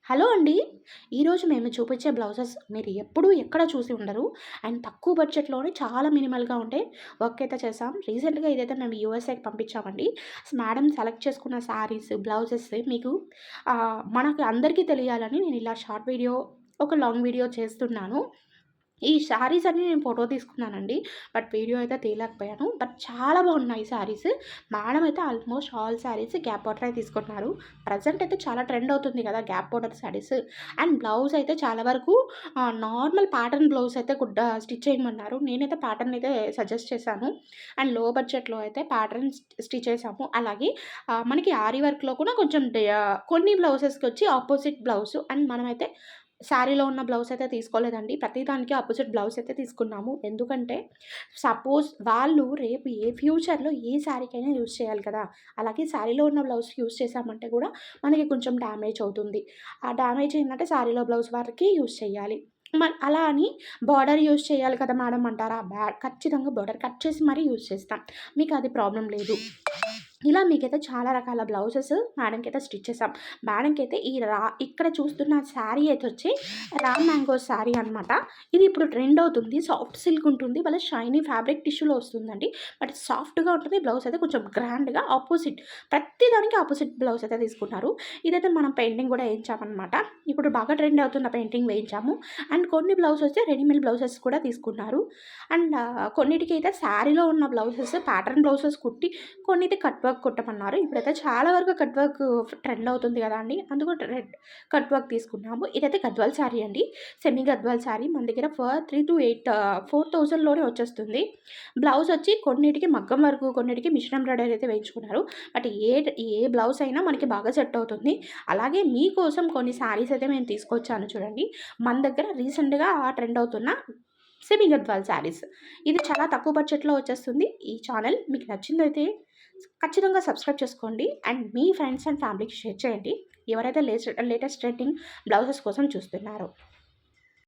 Hello అండి. ఈరోజు మేము చూపించే బ్లౌజెస్ మీరు ఎప్పుడూ ఎక్కడ చూసి ఉండరు. అండ్ తక్కువ బడ్జెట్‌లోనే చాలా మినిమల్‌గా ఉండే వర్క్ అయితే చేసాం. రీసెంట్‌గా ఇదైతే మేము యూఎస్ఏకి పంపించామండి. మేడం సెలెక్ట్ చేసుకున్న శారీస్, బ్లౌజెస్ మీకు మనకు అందరికీ తెలియాలని నేను ఇలా షార్ట్ వీడియో, ఒక లాంగ్ వీడియో చేస్తున్నాను. ఈ శారీస్ అన్నీ నేను ఫోటో తీసుకున్నానండి. బట్ వీడియో అయితే తీయలేకపోయాను. బట్ చాలా బాగున్నాయి శారీస్. మేడం అయితే ఆల్మోస్ట్ ఆల్ శారీస్ గ్యాప్ బార్డరే తీసుకుంటున్నారు. ప్రెజెంట్ అయితే చాలా ట్రెండ్ అవుతుంది కదా gap border saris. And blouse అయితే చాలా వరకు నార్మల్ ప్యాటర్న్ బ్లౌజ్ అయితే స్టిచ్ చేయమన్నారు. నేనైతే ప్యాటర్న్ అయితే సజెస్ట్ చేశాను. అండ్ లో బడ్జెట్‌లో అయితే ప్యాటర్న్ స్టిచ్ చేసాము. అలాగే మనకి ఆరి వర్క్‌లో కూడా కొంచెం కొన్ని బ్లౌజెస్‌కి వచ్చి ఆపోజిట్ బ్లౌజ్ అండ్ మనమైతే శారీలో ఉన్న బ్లౌజ్ అయితే తీసుకోలేదండి. ప్రతి దానికి అపోజిట్ బ్లౌజ్ అయితే తీసుకున్నాము. ఎందుకంటే సపోజ్ వాళ్ళు రేపు ఫ్యూచర్‌లో ఏ శారీకైనా యూజ్ చేయాలి కదా! అలాగే శారీలో ఉన్న బ్లౌజ్ యూజ్ చేశామంటే కూడా మనకి కొంచెం డ్యామేజ్ అవుతుంది. ఆ డ్యామేజ్ ఏందంటే శారీలో బ్లౌజ్ వరకే యూజ్ చేయాలి. అలా అని బార్డర్ యూజ్ చేయాలి కదా మేడం అంటారా? ఖచ్చితంగా బార్డర్ కట్ చేసి మరీ యూజ్ చేస్తాం. మీకు అది ప్రాబ్లమ్ లేదు. ఇలా మీకైతే చాలా రకాల బ్లౌజెస్ మేడంకైతే స్టిచ్ చేసాం. మేడంకైతే ఇక్కడ చూస్తున్న శారీ అయితే వచ్చి మ్యాంగో శారీ అనమాట. ఇది ఇప్పుడు ట్రెండ్ అవుతుంది. సాఫ్ట్ సిల్క్ ఉంటుంది. భలే షైనీ ఫ్యాబ్రిక్ టిష్యూలో వస్తుందండి. బట్ సాఫ్ట్‌గా ఉంటుంది. బ్లౌజ్ అయితే కొంచెం గ్రాండ్‌గా ఆపోజిట్ ప్రతి దానికి ఆపోజిట్ బ్లౌజ్ అయితే తీసుకున్నారు. ఇదైతే మనం పెయింటింగ్ కూడా ఏయించామనమాట. ఇప్పుడు బాగా ట్రెండ్ అవుతున్న పెయింటింగ్ వేయించాము. అండ్ కొన్ని బ్లౌజ్ వచ్చి రెడీమేడ్ బ్లౌజెస్ కూడా తీసుకున్నారు. అండ్ కొన్నిటికైతే శారీలో ఉన్న బ్లౌజెస్ ప్యాటర్న్ బ్లౌజెస్ కుట్టి కొన్నైతే కట్ వర్క్ కుట్టమన్నారు. ఇప్పుడైతే చాలా వరకు కట్ వర్క్ ట్రెండ్ అవుతుంది కదా అండి. అందుకు కట్ వర్క్ తీసుకున్నాము. ఇదైతే గద్వాల్ శారీ అండి. సెమీ గద్వాల్ శారీ మన దగ్గర 4000లోనే వచ్చేస్తుంది. బ్లౌజ్ వచ్చి కొన్నిటికి మగ్గం వర్క్, కొన్నిటికి మిషన్ ఎంబ్రాయిడరీ అయితే వేయించుకున్నారు. బట్ ఏ బ్లౌజ్ అయినా మనకి బాగా సెట్ అవుతుంది. అలాగే మీకోసం కొన్ని శారీస్ అయితే నేను తీసుకొచ్చాను చూడండి. మన దగ్గర రీసెంట్‌గా ట్రెండ్ అవుతున్న సెమీ గద్వాల్ శారీస్. ఇది చాలా తక్కువ బడ్జెట్‌లో వచ్చేస్తుంది. ఈ ఛానల్ మీకు నచ్చిందైతే ఖచ్చితంగా సబ్స్క్రైబ్ చేసుకోండి. అండ్ మీ ఫ్రెండ్స్ అండ్ ఫ్యామిలీకి షేర్ చేయండి. ఎవరైతే లేటెస్ట్ ట్రెండింగ్ బ్లౌజెస్ కోసం చూస్తున్నారో.